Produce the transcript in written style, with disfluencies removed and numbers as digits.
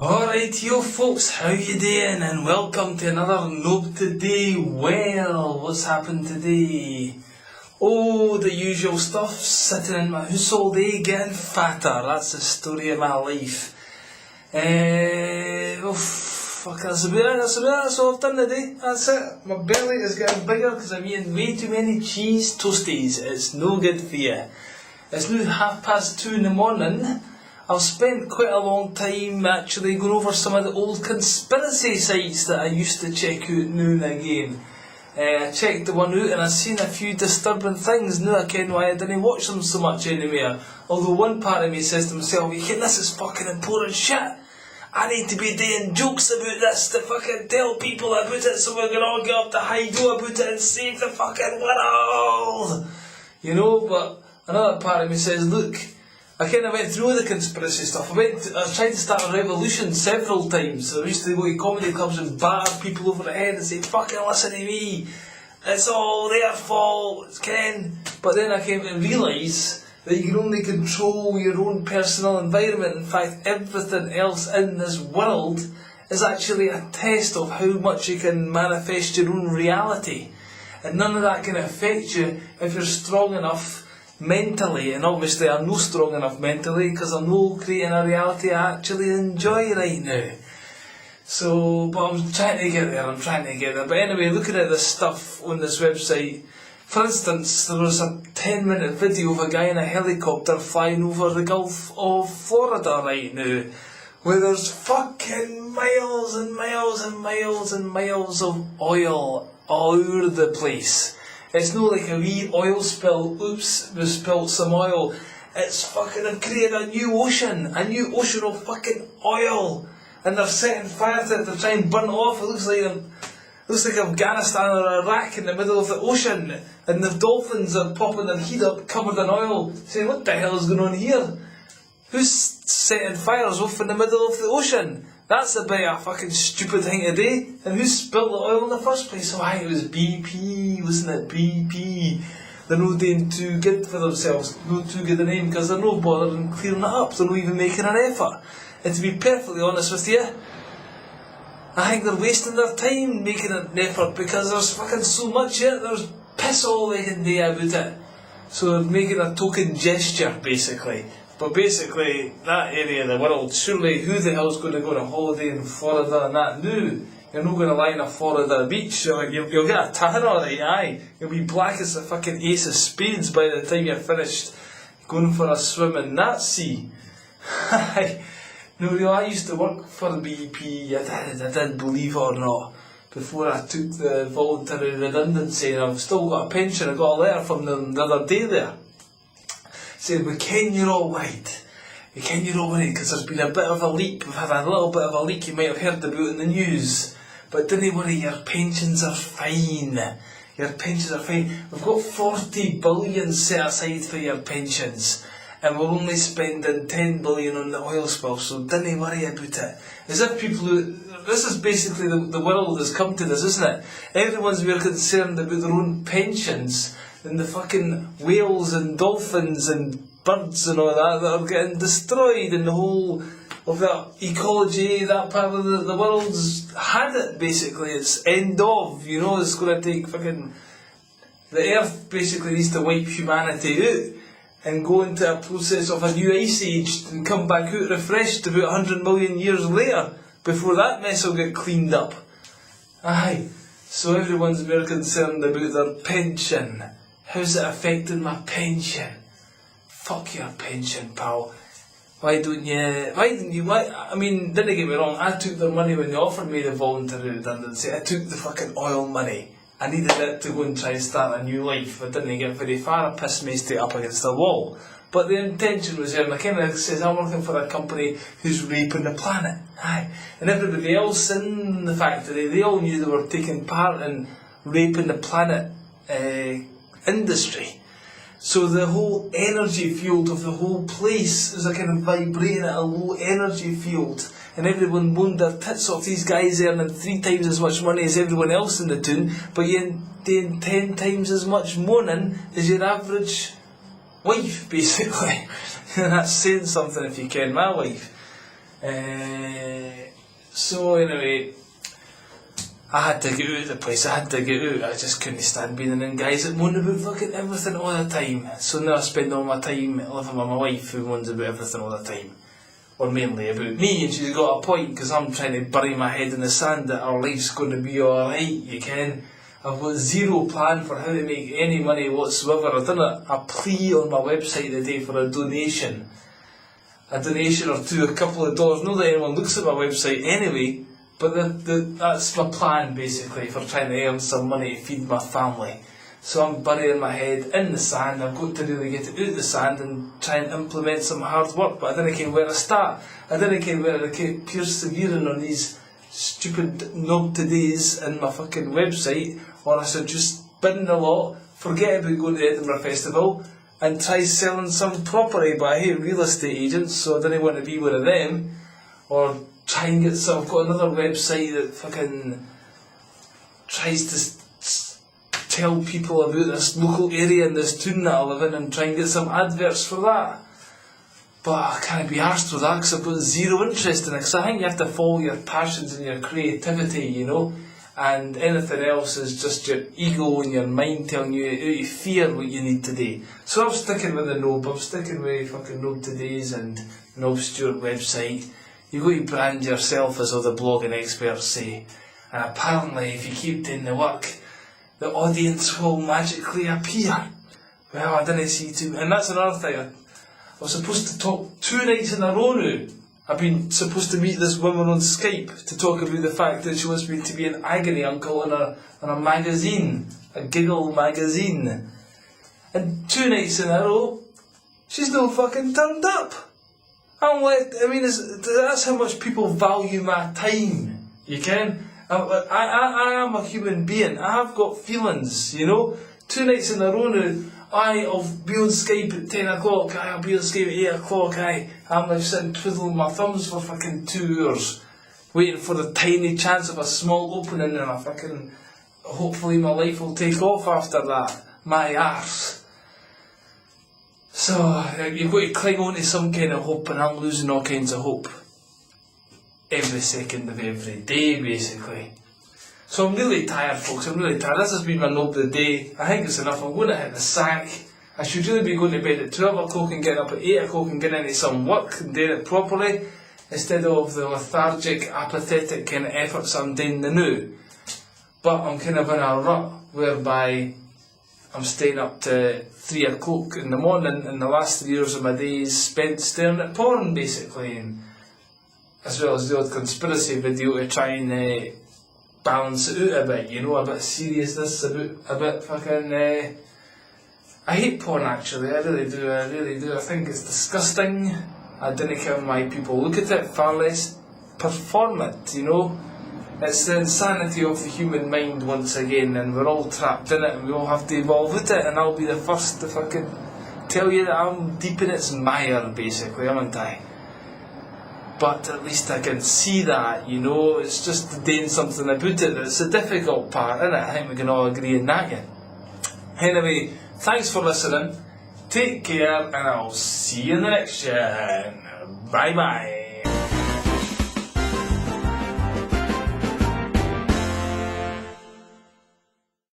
Alright, yo folks, how you doing? And welcome to another Nob Today. Well, what's happened today? Oh, the usual stuff, sitting in my house all day getting fatter. That's the story of my life. That's all I've done today. That's it. My belly is getting bigger because I'm eating way too many cheese toasties. It's no good for you. It's now 2:30 in the morning. I've spent quite a long time actually going over some of the old conspiracy sites that I used to check out now and again. I checked the one out and I've seen a few disturbing things. Now I ken why I didn't watch them so much anymore. Although one part of me says to myself, you ken, this is fucking important shit. I need to be doing jokes about this to fucking tell people about it so we're going to all get up to high go about it and save the fucking world. You know, but another part of me says, look, I kind of went through the conspiracy stuff. I tried to start a revolution several times. I used to go to comedy clubs and batter people over the head and say, fucking listen to me. It's all their fault, Ken. But then I came to realise that you can only control your own personal environment. In fact, everything else in this world is actually a test of how much you can manifest your own reality. And none of that can affect you if you're strong enough mentally, and obviously I'm not strong enough mentally because I'm not creating a reality I actually enjoy right now. So, but I'm trying to get there. But anyway, looking at this stuff on this website, for instance, there was a 10-minute video of a guy in a helicopter flying over the Gulf of Florida right now, where there's fucking miles and miles and miles and miles of oil all over the place. It's not like a wee oil spill, oops, we spilled some oil. It's fucking, they've created a new ocean of fucking oil. And they're setting fire to it to try and burn it off. It looks like Afghanistan or Iraq in the middle of the ocean. And the dolphins are popping their head up, covered in oil, saying, what the hell is going on here? Who's setting fires off in the middle of the ocean? That's a bit of a fucking stupid thing to do. And who spilled the oil in the first place? Oh, it was BP, wasn't it? BP. They're not doing too good for themselves, not too good a name, because they're not bothering clearing it up. They're not even making an effort. And to be perfectly honest with you, I think they're wasting their time making an effort because there's fucking so much in it. There's piss all they can do about it. So they're making a token gesture, basically. But basically, that area of the world, surely who the hell's going to go on a holiday in Florida and that? No, you're not going to lie in a Florida beach. You'll get a tan alright, aye. You'll be black as a fucking ace of spades by the time you're finished going for a swim in that sea. No, I used to work for BP, I did believe it or not, before I took the voluntary redundancy, and I've still got a pension. I got a letter from them the other day there, saying, we ken you're all right. We ken you're all right because there's been a bit of a leak. We've had a little bit of a leak you might have heard about in the news. But don't worry, your pensions are fine. Your pensions are fine. We've got 40 billion set aside for your pensions. And we're only spending 10 billion on the oil spill, so don't worry about it. As if people this is basically the world has come to this, isn't it? Everyone's more concerned about their own pensions and the fucking whales and dolphins and birds and all that are getting destroyed, and the whole of that ecology, that part of the world's had it basically. It's end of, it's going to take fucking, the earth basically needs to wipe humanity out and go into a process of a new ice age and come back out refreshed about 100 million years later before that mess will get cleaned up. Aye, so everyone's more concerned about their pension. How's it affecting my pension? Fuck your pension, pal. Why don't you, I mean, didn't get me wrong, I took their money when they offered me the voluntary redundancy. I took the fucking oil money. I needed it to go and try and start a new life. I didn't get very far. I pissed me straight up against the wall. But the intention was there, and I kind of says, I'm working for a company who's raping the planet. Aye. And everybody else in the factory, they all knew they were taking part in raping the planet industry. So the whole energy field of the whole place was a kind of vibrating at a low energy field. And everyone moaned their tits off. These guys earning 3 times as much money as everyone else in the town, but you're doing 10 times as much moaning as your average wife, basically. And that's saying something if you ken my wife. So anyway, I had to get out of the place, I had to get out, I just couldn't stand being in guys that moan about fucking everything all the time. So now I spend all my time living with my wife who moans about everything all the time. Or mainly about me, and she's got a point, because I'm trying to bury my head in the sand that our life's going to be alright, you can. I've got zero plan for how to make any money whatsoever. I've done a plea on my website today for a donation. A donation or two, a couple of dollars. Not that anyone looks at my website anyway, but that's my plan basically for trying to earn some money to feed my family. So I'm burying my head in the sand. I've got to really get it out of the sand and try and implement some hard work, but I didn't care where to start. I didn't care where to keep persevering on these stupid Nob Todays in my fucking website, or I should just bin the lot, forget about going to the Edinburgh Festival, and try selling some property. But I hate real estate agents, so I didn't want to be one of them. Or try and get some. I've got another website that fucking tries to tell people about this local area and this town that I live in, and try and get some adverts for that. But I can't be arsed with that because I've got zero interest in it. Because I think you have to follow your passions and your creativity, you know. And anything else is just your ego and your mind telling you out of fear what you need to do. So I'm sticking with the Nob. I'm sticking with fucking Nob Today's and Nob Stewart website. You've got to brand yourself as all the blogging experts say. And apparently if you keep doing the work, the audience will magically appear. Well, I didn't see too. And that's another thing. I was supposed to talk 2 nights in a row now. I've been supposed to meet this woman on Skype to talk about the fact that she wants me to be an agony uncle in a magazine, a giggle magazine. And 2 nights in a row, she's not fucking turned up. I'm like, I mean, that's how much people value my time, you can. I am a human being, I have got feelings, you know. 2 nights in a row now, I'll be on Skype at 10 o'clock, I'll be on Skype at 8 o'clock, I'm like sitting twiddling my thumbs for fucking 2 hours, waiting for the tiny chance of a small opening, and I fucking, hopefully my life will take off after that, my arse. So, you've got to cling on to some kind of hope, and I'm losing all kinds of hope. Every second of every day, basically. So I'm really tired, folks, I'm really tired. This has been my Nob Today. I think it's enough. I'm going to hit the sack. I should really be going to bed at 12 o'clock and getting up at 8 o'clock and getting into some work and doing it properly, instead of the lethargic, apathetic kind of efforts I'm doing now. But I'm kind of in a rut whereby I'm staying up to 3 o'clock in the morning, and the last 3 hours of my day is spent staring at porn, basically, and as well as the odd conspiracy video to try and balance it out a bit, you know, a bit of seriousness, a bit fucking, I hate porn actually, I really do, I think it's disgusting. I don't care why people look at it, far less perform it, you know. It's the insanity of the human mind once again, and we're all trapped in it, and we all have to evolve with it, and I'll be the first to fucking tell you that I'm deep in its mire, basically, haven't I? But at least I can see that, you know, it's just doing something about it that's the difficult part, isn't it? I think we can all agree on that, yeah. Anyway, thanks for listening, take care, and I'll see you in the next one. Bye bye.